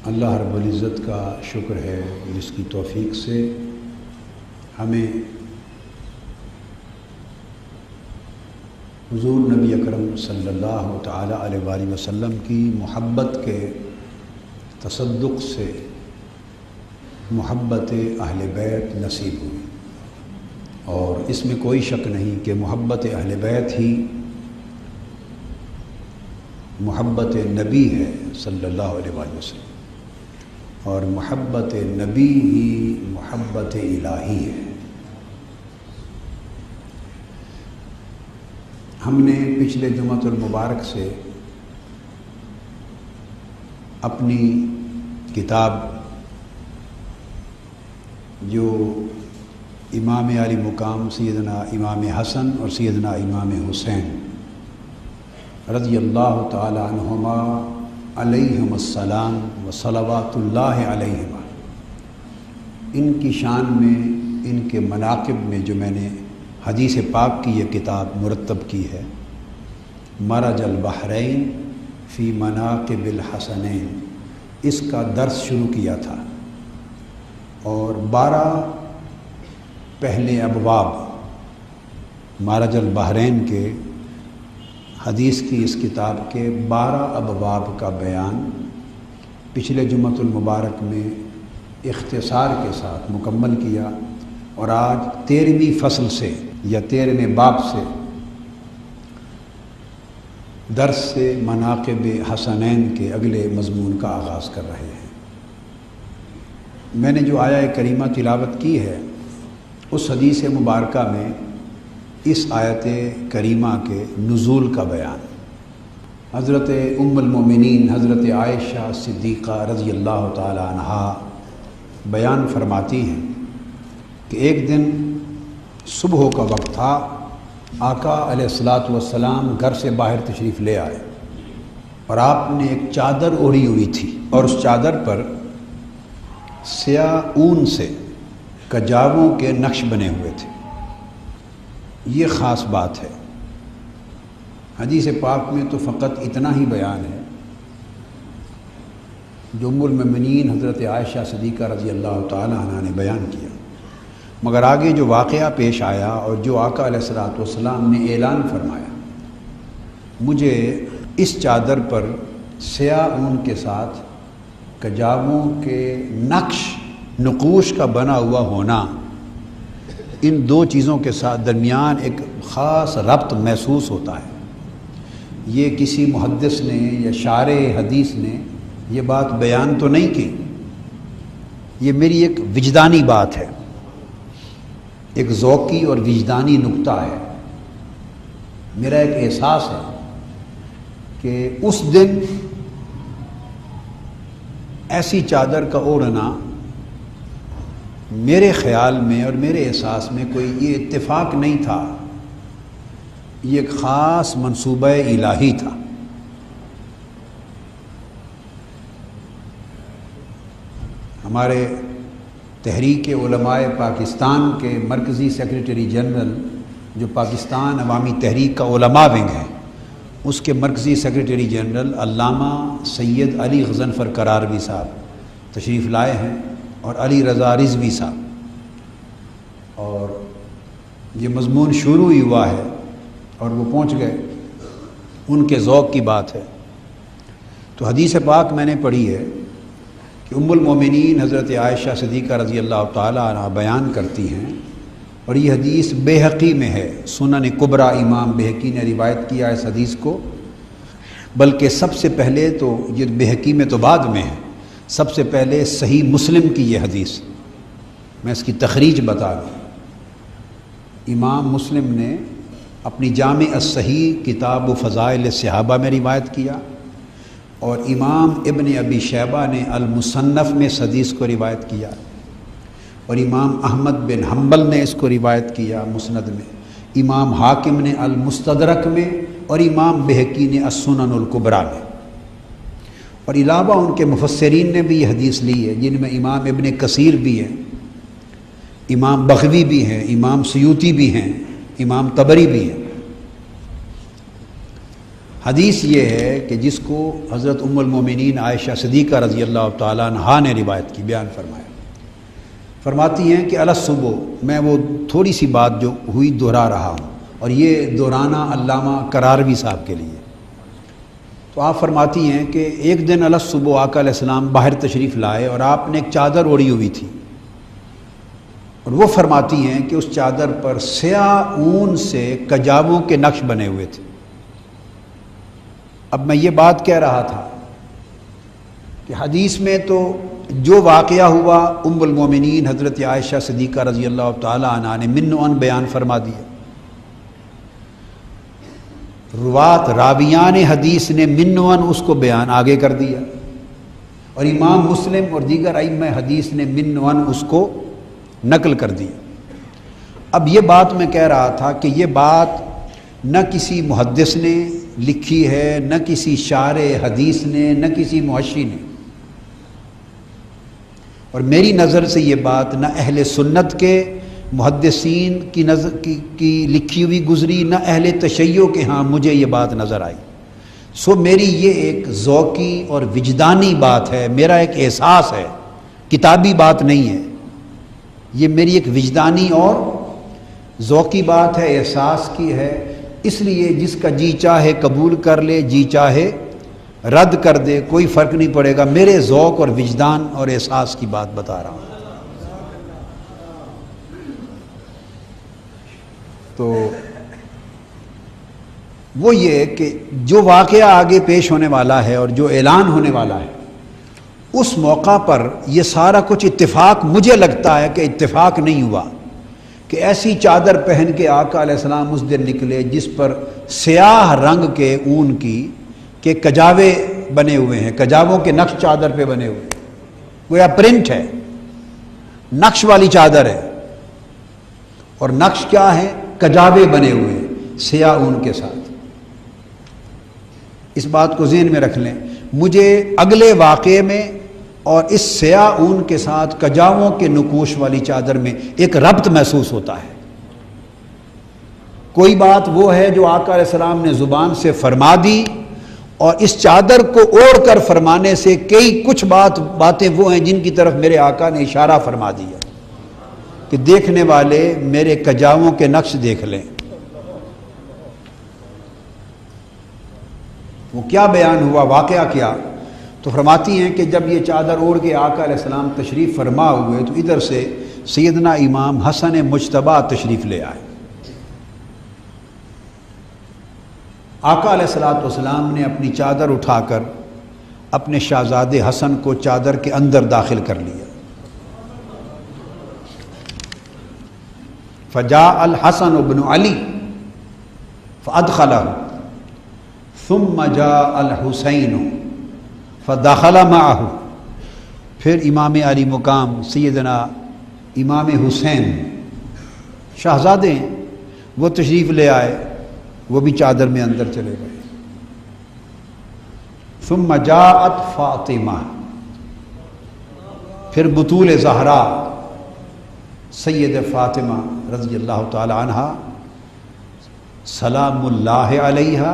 اللہ رب العزت کا شکر ہے جس کی توفیق سے ہمیں حضور نبی اکرم صلی اللہ تعالی علیہ وآلہ وسلم کی محبت کے تصدق سے محبت اہل بیت نصیب ہوئی، اور اس میں کوئی شک نہیں کہ محبت اہل بیت ہی محبت نبی ہے صلی اللہ علیہ وآلہ وسلم، اور محبت نبی ہی محبت الہی ہے۔ ہم نے پچھلے جمعۃ المبارک سے اپنی کتاب جو امام علی مقام سیدنا امام حسن اور سیدنا امام حسین رضی اللہ تعالی عنہما علیہم السلام و صلوات اللہ علیہما، ان کی شان میں، ان کے مناقب میں جو میں نے حدیث پاک کی یہ کتاب مرتب کی ہے، مرج البحرین فی مناقب الحسنین، اس کا درس شروع کیا تھا، اور 12 پہلے ابواب مرج البحرین کے حدیث کی اس کتاب کے 12 ابواب کا بیان پچھلے جمعۃ المبارک میں اختصار کے ساتھ مکمل کیا، اور آج 13ویں فصل سے یا 13ویں باب سے درس سے مناقب حسنین کے اگلے مضمون کا آغاز کر رہے ہیں۔ میں نے جو آیہ کریمہ تلاوت کی ہے اس حدیث مبارکہ میں اس آیت کریمہ کے نزول کا بیان حضرت ام المومنین حضرت عائشہ صدیقہ رضی اللہ تعالی عنہا بیان فرماتی ہیں کہ ایک دن صبح کا وقت تھا، آقا علیہ الصلاۃ والسلام گھر سے باہر تشریف لے آئے، اور آپ نے ایک چادر اوڑھی ہوئی تھی، اور اس چادر پر سیاہ اون سے کجاووں کے نقش بنے ہوئے تھے۔ یہ خاص بات ہے، حدیث پاک میں تو فقط اتنا ہی بیان ہے جو ام المؤمنین حضرت عائشہ صدیقہ رضی اللہ تعالی عنہ نے بیان کیا، مگر آگے جو واقعہ پیش آیا اور جو آقا علیہ الصلوۃ والسلام نے اعلان فرمایا، مجھے اس چادر پر سیاہ اون کے ساتھ کجاووں کے نقش نقوش کا بنا ہوا ہونا، ان دو چیزوں کے ساتھ درمیان ایک خاص ربط محسوس ہوتا ہے۔ یہ کسی محدث نے یا شارح حدیث نے یہ بات بیان تو نہیں کی، یہ میری ایک وجدانی بات ہے، ایک ذوقی اور وجدانی نقطہ ہے، میرا ایک احساس ہے کہ اس دن ایسی چادر کا اوڑھنا میرے خیال میں اور میرے احساس میں کوئی یہ اتفاق نہیں تھا، یہ ایک خاص منصوبہ الہی تھا۔ ہمارے تحریک علماء پاکستان کے مرکزی سیکریٹری جنرل جو پاکستان عوامی تحریک کا علماء ونگ ہے، اس کے مرکزی سیکریٹری جنرل علامہ سید علی غضنفر قراروی صاحب تشریف لائے ہیں، اور علی رضا رضوی صاحب، اور یہ مضمون شروع ہی ہوا ہے اور وہ پہنچ گئے، ان کے ذوق کی بات ہے۔ تو حدیث پاک میں نے پڑھی ہے کہ ام المومنین حضرت عائشہ صدیقہ رضی اللہ تعالی عنہ بیان کرتی ہیں، اور یہ حدیث بیہقی میں ہے، سنن کبریٰ امام بیہقی نے روایت کیا اس حدیث کو، بلکہ سب سے پہلے تو یہ بیہقی میں تو بعد میں ہے، سب سے پہلے صحیح مسلم کی یہ حدیث، میں اس کی تخریج بتا دوں۔ امام مسلم نے اپنی جامع الصحیح کتاب و فضائل الصحابہ میں روایت کیا، اور امام ابن ابی شیبہ نے المصنف میں اس حدیث کو روایت کیا، اور امام احمد بن حنبل نے اس کو روایت کیا مسند میں، امام حاکم نے المستدرک میں، اور امام بیہقی نے السنن الکبریٰ میں، اور علاوہ ان کے مفسرین نے بھی یہ حدیث لی ہے، جن میں امام ابن کثیر بھی ہیں، امام بغوی بھی ہیں، امام سیوطی بھی ہیں، امام طبری بھی ہیں۔ حدیث یہ ہے کہ جس کو حضرت ام المومنین عائشہ صدیقہ رضی اللہ تعالیٰ عنہا نے روایت کی، بیان فرمایا، فرماتی ہیں کہ الصبح، میں وہ تھوڑی سی بات جو ہوئی دہرا رہا ہوں، اور یہ دہرانا علامہ کراروی صاحب کے لیے۔ تو آپ فرماتی ہیں کہ ایک دن الصبح آقا علیہ السلام باہر تشریف لائے اور آپ نے ایک چادر اوڑھی ہوئی تھی، اور وہ فرماتی ہیں کہ اس چادر پر سیاہ اون سے کجاووں کے نقش بنے ہوئے تھے۔ اب میں یہ بات کہہ رہا تھا کہ حدیث میں تو جو واقعہ ہوا ام المومنین حضرت عائشہ صدیقہ رضی اللہ تعالی عنہا نے من و عن بیان فرما دیا، راویان حدیث نے من و عن اس کو بیان آگے کر دیا، اور امام مسلم اور دیگر ائمہ حدیث نے من و عن اس کو نقل کر دی۔ اب یہ بات میں کہہ رہا تھا کہ یہ بات نہ کسی محدث نے لکھی ہے، نہ کسی شارح حدیث نے، نہ کسی محشی نے، اور میری نظر سے یہ بات نہ اہل سنت کے محدثین کی نظر کی لکھی ہوئی گزری، نہ اہل تشیع کے ہاں مجھے یہ بات نظر آئی۔ سو میری یہ ایک ذوقی اور وجدانی بات ہے، میرا ایک احساس ہے، کتابی بات نہیں ہے، یہ میری ایک وجدانی اور ذوقی بات ہے، احساس کی ہے۔ اس لیے جس کا جی چاہے قبول کر لے، جی چاہے رد کر دے، کوئی فرق نہیں پڑے گا، میرے ذوق اور وجدان اور احساس کی بات بتا رہا ہوں۔ تو وہ یہ کہ جو واقعہ آگے پیش ہونے والا ہے اور جو اعلان ہونے والا ہے، اس موقع پر یہ سارا کچھ اتفاق، مجھے لگتا ہے کہ اتفاق نہیں ہوا کہ ایسی چادر پہن کے آقا علیہ السلام اس دن نکلے جس پر سیاہ رنگ کے اون کی کہ کجاوے بنے ہوئے ہیں، کجاووں کے نقش چادر پہ بنے ہوئے، گویا پرنٹ ہے، نقش والی چادر ہے، اور نقش کیا ہے؟ کجاوے بنے ہوئے ہیں سیاہ اون کے ساتھ۔ اس بات کو ذہن میں رکھ لیں۔ مجھے اگلے واقعے میں اور اس سیاہ اون کے ساتھ کجاووں کے نقوش والی چادر میں ایک ربط محسوس ہوتا ہے۔ کوئی بات وہ ہے جو آقا علیہ السلام نے زبان سے فرما دی، اور اس چادر کو اوڑھ کر فرمانے سے کچھ باتیں وہ ہیں جن کی طرف میرے آقا نے اشارہ فرما دیا کہ دیکھنے والے میرے کجاووں کے نقش دیکھ لیں۔ وہ کیا بیان ہوا، واقعہ کیا؟ تو فرماتی ہیں کہ جب یہ چادر اوڑھ کے آقا علیہ السلام تشریف فرما ہوئے تو ادھر سے سیدنا امام حسن مجتبیٰ تشریف لے آئے۔ آقا علیہ السلام نے اپنی چادر اٹھا کر اپنے شہزادے حسن کو چادر کے اندر داخل کر لیا۔ فجاء الحسن بن علی فادخلہ ثم جاء الحسین فدخل معه، پھر امام علی مقام سیدنا امام حسین شہزادے ہیں، وہ تشریف لے آئے، وہ بھی چادر میں اندر چلے گئے۔ ثم جاءت فاطمہ، پھر بطول زہرا سید فاطمہ رضی اللہ تعالی عنہا سلام اللہ علیہا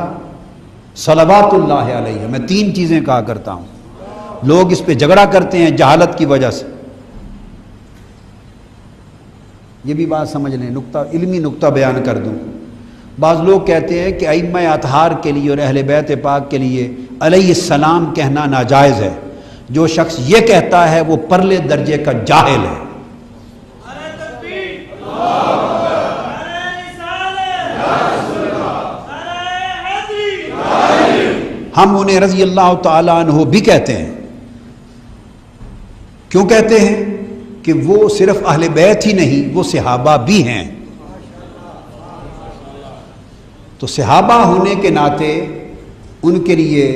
صلوات اللہ علیہ، میں تین چیزیں کہا کرتا ہوں، لوگ اس پہ جھگڑا کرتے ہیں جہالت کی وجہ سے، یہ بھی بات سمجھ لیں، علمی نقطہ بیان کر دوں۔ بعض لوگ کہتے ہیں کہ ائمہ اطہار کے لیے اور اہل بیت پاک کے لیے علیہ السلام کہنا ناجائز ہے، جو شخص یہ کہتا ہے وہ پرلے درجے کا جاہل ہے۔ ہم انہیں رضی اللہ تعالی عنہ بھی کہتے ہیں۔ کیوں کہتے ہیں؟ کہ وہ صرف اہل بیت ہی نہیں، وہ صحابہ بھی ہیں۔ تو صحابہ ہونے کے ناطے ان کے لیے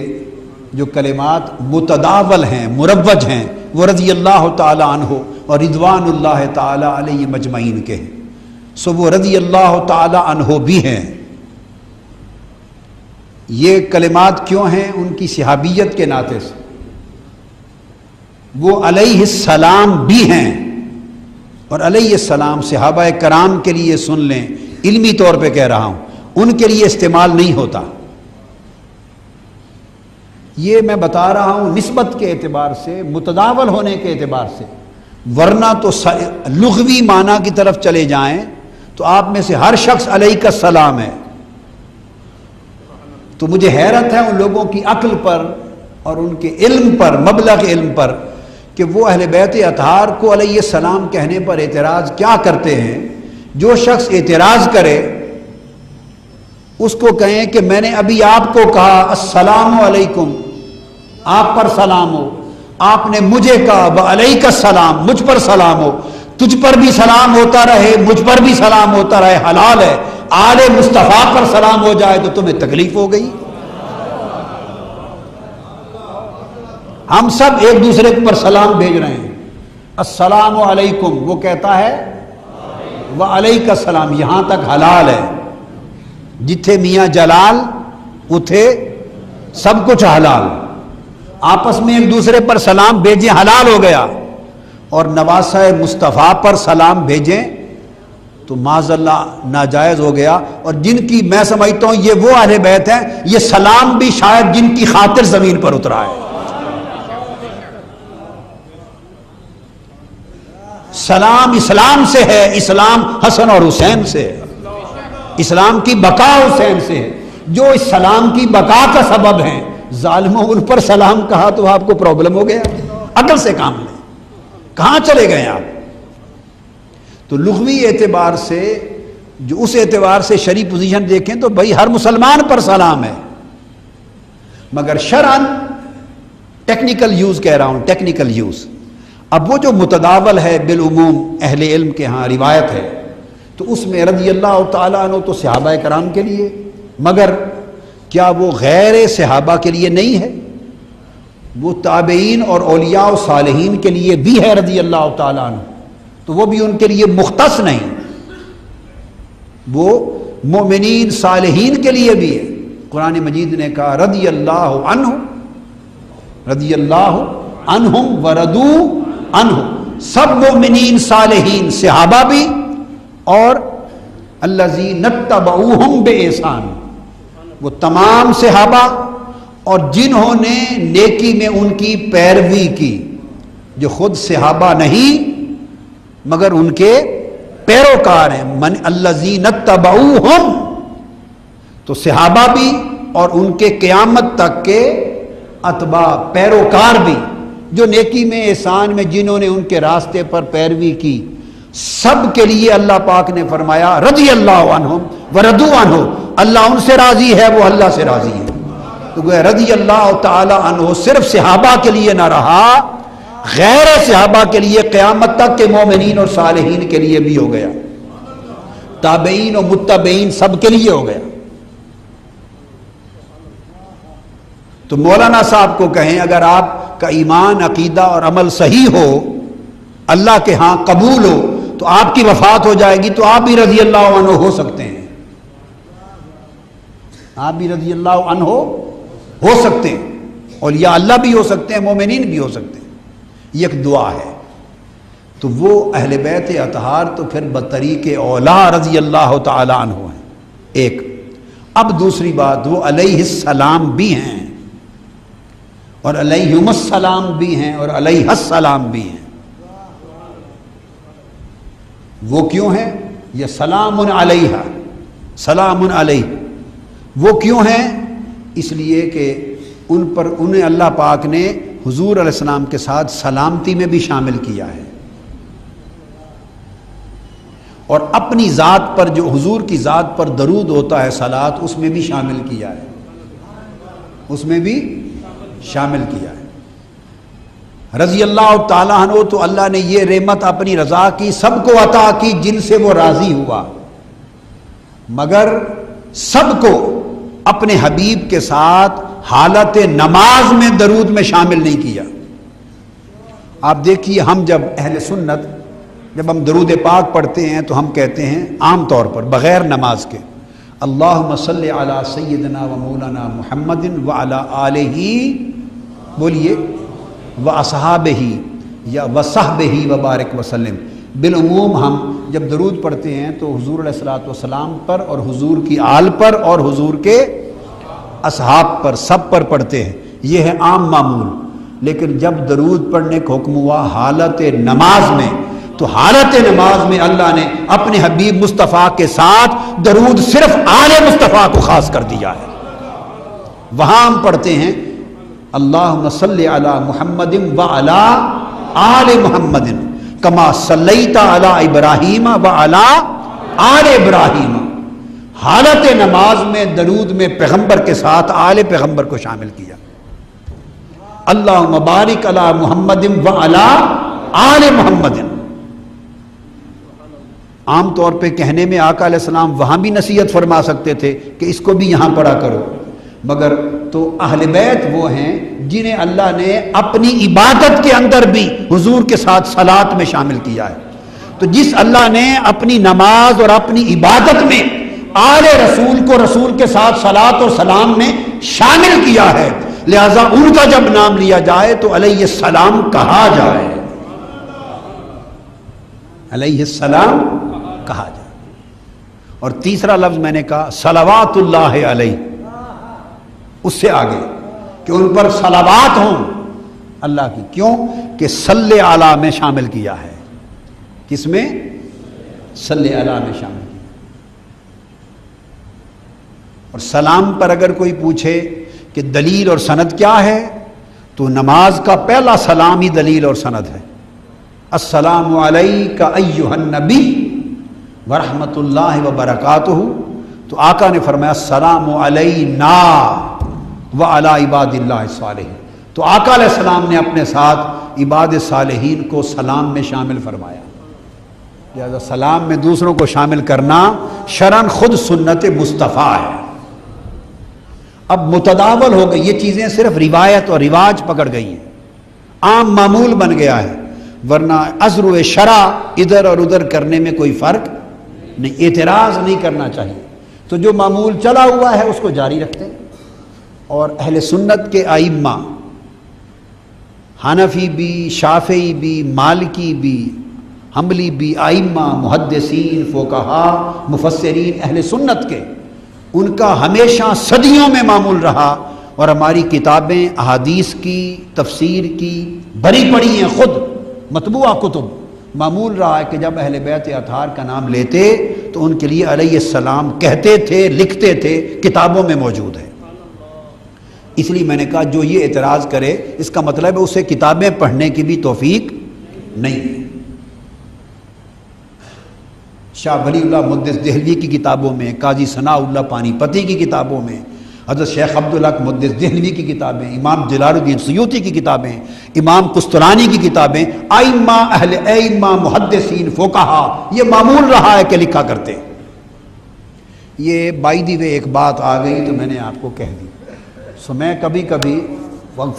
جو کلمات متداول ہیں، مروج ہیں، وہ رضی اللہ تعالی عنہ اور رضوان اللہ تعالی علیہ مجمعین کے ہیں، سو وہ رضی اللہ تعالی عنہ بھی ہیں۔ یہ کلمات کیوں ہیں؟ ان کی صحابیت کے ناطے سے۔ وہ علیہ السلام بھی ہیں، اور علیہ السلام صحابہ کرام کے لیے، سن لیں علمی طور پہ کہہ رہا ہوں، ان کے لیے استعمال نہیں ہوتا۔ یہ میں بتا رہا ہوں نسبت کے اعتبار سے، متداول ہونے کے اعتبار سے، ورنہ تو لغوی معنی کی طرف چلے جائیں تو آپ میں سے ہر شخص علیہ السلام ہے۔ تو مجھے حیرت ہے ان لوگوں کی عقل پر اور ان کے علم پر، مبلغ علم پر، کہ وہ اہل بیت اطہار کو علیہ السلام کہنے پر اعتراض کیا کرتے ہیں۔ جو شخص اعتراض کرے اس کو کہیں کہ میں نے ابھی آپ کو کہا السلام علیکم، آپ پر سلام ہو، آپ نے مجھے کہا وعلیک السلام، مجھ پر سلام ہو، تجھ پر بھی سلام ہوتا رہے، مجھ پر بھی سلام ہوتا رہے، حلال ہے۔ آل مصطفیٰ پر سلام ہو جائے تو تمہیں تکلیف ہو گئی۔ ہم سب ایک دوسرے پر سلام بھیج رہے ہیں، السلام علیکم، وہ کہتا ہے وعلیک السلام، یہاں تک حلال ہے۔ جتھے میاں جلال اتھے سب کچھ حلال، آپس میں ایک دوسرے پر سلام بھیجیں حلال ہو گیا، اور نواسہ مصطفیٰ پر سلام بھیجیں تو معاذ اللہ ناجائز ہو گیا۔ اور جن کی میں سمجھتا ہوں یہ وہ اہل بیت ہیں، یہ سلام بھی شاید جن کی خاطر زمین پر اترا ہے۔ سلام اسلام سے ہے، اسلام حسن اور حسین سے ہے، اسلام کی بقا حسین سے ہے۔ جو اس سلام کی بقا کا سبب ہیں، ظالموں ان پر سلام کہا تو آپ کو پرابلم ہو گیا۔ عقل سے کام لیں، کہاں چلے گئے آپ؟ تو لغوی اعتبار سے، جو اس اعتبار سے شرعی پوزیشن دیکھیں تو بھائی ہر مسلمان پر سلام ہے، مگر شرعاً ٹیکنیکل یوز کہہ رہا ہوں، ٹیکنیکل یوز۔ اب وہ جو متداول ہے بالعموم اہل علم کے ہاں روایت ہے، تو اس میں رضی اللہ تعالیٰ عنہ تو صحابہ کرام کے لیے، مگر کیا وہ غیر صحابہ کے لیے نہیں ہے؟ وہ تابعین اور اولیاء و صالحین کے لیے بھی ہے رضی اللہ تعالیٰ عنہ، تو وہ بھی ان کے لیے مختص نہیں، وہ مومنین صالحین کے لیے بھی ہے۔ قرآن مجید نے کہا رضی اللہ عنہ، رضی اللہ عنہم ورضوا عنہ، سب مومنین صالحین صحابہ بھی اور الذین اتبعوہم بإحسان، وہ تمام صحابہ اور جنہوں نے نیکی میں ان کی پیروی کی، جو خود صحابہ نہیں مگر ان کے پیروکار ہیں۔ من الذین اتبعوہم، تو صحابہ بھی اور ان کے قیامت تک کے اتباع پیروکار بھی، جو نیکی میں احسان میں جنہوں نے ان کے راستے پر پیروی کی، سب کے لیے اللہ پاک نے فرمایا رضی اللہ عنہم ورضوا عنہ، اللہ ان سے راضی ہے، وہ اللہ سے راضی ہے۔ تو گویا رضی اللہ تعالی عنہ صرف صحابہ کے لیے نہ رہا، غیر صحابہ کے لیے قیامت تک کے مومنین اور صالحین کے لیے بھی ہو گیا، تابعین اور متبعین سب کے لیے ہو گیا۔ تو مولانا صاحب کو کہیں اگر آپ کا ایمان، عقیدہ اور عمل صحیح ہو، اللہ کے ہاں قبول ہو، تو آپ کی وفات ہو جائے گی تو آپ بھی رضی اللہ عنہ ہو سکتے ہیں، آپ بھی رضی اللہ عنہ ہو سکتے ہیں، اولیاء اللہ بھی ہو سکتے ہیں، مومنین بھی ہو سکتے ہیں۔ یہ ایک دعا ہے۔ تو وہ اہل بیت اطہار تو پھر بطریق اولا رضی اللہ تعالی عنہ ہیں، ایک۔ اب دوسری بات، وہ علیہ السلام بھی ہیں اور علیہم السلام بھی ہیں اور علیہ السلام بھی ہیں۔ وہ کیوں ہیں؟ یہ سلام علیہ، سلام علیہ، وہ کیوں ہیں؟ اس لیے کہ ان پر انہیں اللہ پاک نے حضور علیہ السلام کے ساتھ سلامتی میں بھی شامل کیا ہے، اور اپنی ذات پر جو حضور کی ذات پر درود ہوتا ہے صلوات، اس میں بھی شامل کیا ہے، اس میں بھی شامل کیا ہے۔ رضی اللہ تعالیٰ عنہ تو اللہ نے یہ رحمت اپنی رضا کی سب کو عطا کی جن سے وہ راضی ہوا، مگر سب کو اپنے حبیب کے ساتھ حالت نماز میں درود میں شامل نہیں کیا۔ آپ دیکھیے، ہم جب اہل سنت جب ہم درود پاک پڑھتے ہیں تو ہم کہتے ہیں عام طور پر بغیر نماز کے اللہم صلی علی سیدنا و مولانا محمد وعلی آلہ، بولیے، واصحابہ یا وصحبہ وبارک وسلم۔ بالعموم ہم جب درود پڑھتے ہیں تو حضور علیہ الصلوۃ والسلام پر اور حضور کی آل پر اور حضور کے اصحاب پر، سب پر پڑھتے ہیں، یہ ہے عام معمول. لیکن جب درود پڑھنے کا حکم ہوا حالت نماز میں، تو حالت نماز میں اللہ نے اپنے حبیب مصطفیٰ کے ساتھ درود صرف آل مصطفیٰ کو خاص کر دیا ہے. وہاں ہم پڑھتے ہیں اللہم صلی علی محمد وعلی آل محمد کما صلیت علی ابراہیم وعلی آل ابراہیم. حالت نماز میں درود میں پیغمبر کے ساتھ آل پیغمبر کو شامل کیا. اللہم بارک علی محمد وعلی آل محمد. عام طور پہ کہنے میں آقا علیہ السلام وہاں بھی نصیحت فرما سکتے تھے کہ اس کو بھی یہاں پڑھا کرو، مگر تو اہل بیت وہ ہیں جنہیں اللہ نے اپنی عبادت کے اندر بھی حضور کے ساتھ صلات میں شامل کیا ہے. تو جس اللہ نے اپنی نماز اور اپنی عبادت میں آل رسول کو رسول کے ساتھ صلات اور سلام میں شامل کیا ہے، لہذا ان کا جب نام لیا جائے تو علیہ السلام کہا جائے، علیہ السلام کہا جائے. اور تیسرا لفظ میں نے کہا صلوات اللہ علیہ، اس سے آگے کہ ان پر صلوات ہوں اللہ کی. کیوں کہ صلی علی میں شامل کیا ہے. کس میں؟ صلی علی میں شامل کیا. اور سلام پر اگر کوئی پوچھے کہ دلیل اور سند کیا ہے، تو نماز کا پہلا سلام ہی دلیل اور سند ہے. السلام علیک ایھا النبی ورحمۃ اللہ وبرکاتہ. تو آقا نے فرمایا السلام علینا وعلی عباد اللہ الصالحین. تو آقا علیہ السلام نے اپنے ساتھ عباد صالحین کو سلام میں شامل فرمایا. لہذا سلام میں دوسروں کو شامل کرنا شرعاً خود سنت مصطفیٰ ہے. اب متداول ہو گئی یہ چیزیں، صرف روایت اور رواج پکڑ گئی ہیں، عام معمول بن گیا ہے. ورنہ عذر و شرع ادھر اور ادھر کرنے میں کوئی فرق نہیں، اعتراض نہیں کرنا چاہیے. تو جو معمول چلا ہوا ہے اس کو جاری رکھتے ہیں. اور اہل سنت کے ائمہ، حنفی بھی، شافعی بھی، مالکی بھی، حنبلی بھی، ائمہ محدثین فقہاء مفسرین اہل سنت کے، ان کا ہمیشہ صدیوں میں معمول رہا. اور ہماری کتابیں احادیث کی تفسیر کی بھری پڑی ہیں، خود مطبوعہ کتب. معمول رہا ہے کہ جب اہل بیت اطہار کا نام لیتے تو ان کے لیے علیہ السلام کہتے تھے، لکھتے تھے، کتابوں میں موجود ہے. اس لیے میں نے کہا جو یہ اعتراض کرے اس کا مطلب ہے اسے کتابیں پڑھنے کی بھی توفیق نہیں ہے. شاہ ولی اللہ محدث دہلوی کی کتابوں میں، قاضی ثناء اللہ پانی پتی کی کتابوں میں، حضرت شیخ عبدالحق محدث دہلوی کی کتابیں، امام جلال الدین سیوطی کی کتابیں، امام قسطلانی کی کتابیں، ائمہ محدثین فقہا، یہ معمول رہا ہے کہ لکھا کرتے. یہ بائی دی وے ایک بات آ گئی تو میں نے آپ کو کہہ دی. سو میں کبھی کبھی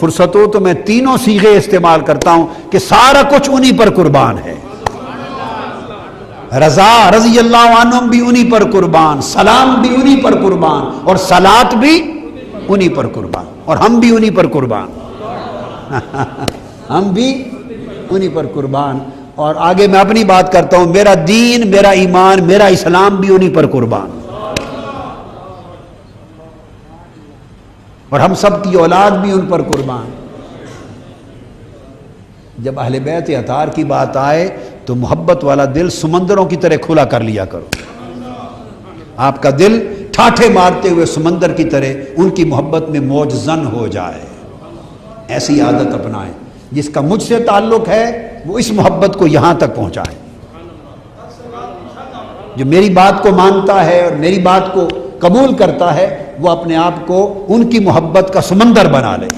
فرصت ہو تو میں تینوں صیغے استعمال کرتا ہوں کہ سارا کچھ انہی پر قربان ہے. رضا رضی اللہ عنہم بھی انہی پر قربان، سلام بھی انہی پر قربان، اور صلات بھی انہی پر قربان، اور ہم بھی انہی پر قربان ہم بھی انہی پر قربان. اور آگے میں اپنی بات کرتا ہوں، میرا دین، میرا ایمان، میرا اسلام بھی انہی پر قربان، اور ہم سب کی اولاد بھی ان پر قربان. جب اہل بیت اطہار کی بات آئے تو محبت والا دل سمندروں کی طرح کھلا کر لیا کرو. آپ کا دل ٹھاٹھے مارتے ہوئے سمندر کی طرح ان کی محبت میں موج زن ہو جائے. ایسی عادت اپنائیں. جس کا مجھ سے تعلق ہے وہ اس محبت کو یہاں تک پہنچائے. جو میری بات کو مانتا ہے اور میری بات کو قبول کرتا ہے وہ اپنے آپ کو ان کی محبت کا سمندر بنا لے.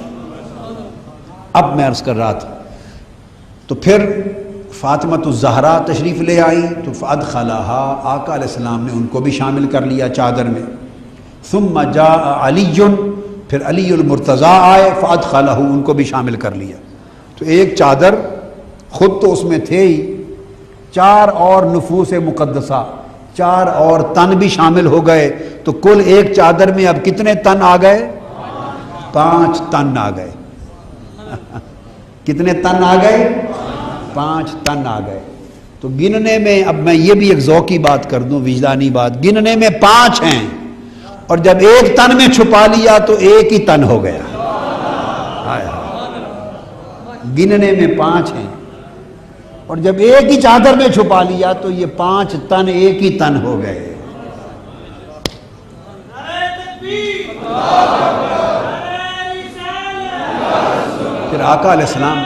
اب میں عرض کر رہا تھا تو پھر فاطمۃ الزہرا تشریف لے آئی تو فادخلہا، آقا علیہ السلام نے ان کو بھی شامل کر لیا چادر میں. ثم جاء علی، پھر علی المرتضیٰ آئے فادخلہ، ان کو بھی شامل کر لیا. تو ایک چادر خود تو اس میں تھے ہی، 4 اور نفوس مقدسہ، 4 اور تن بھی شامل ہو گئے. تو کل ایک چادر میں اب کتنے تن آ گئے؟ 5 تن آ گئے. کتنے تن آ گئے؟ 5 تن آ گئے. تو گننے میں، اب میں یہ بھی ایک ذوقی بات کر دوں، وجدانی بات، گننے میں 5 ہیں، اور جب ایک تن میں چھپا لیا تو ایک ہی تن ہو گیا. گننے میں 5 ہیں، اور جب ایک ہی چادر میں چھپا لیا تو یہ 5 تن ایک ہی تن ہو گئے۔ پھر آقا علیہ السلام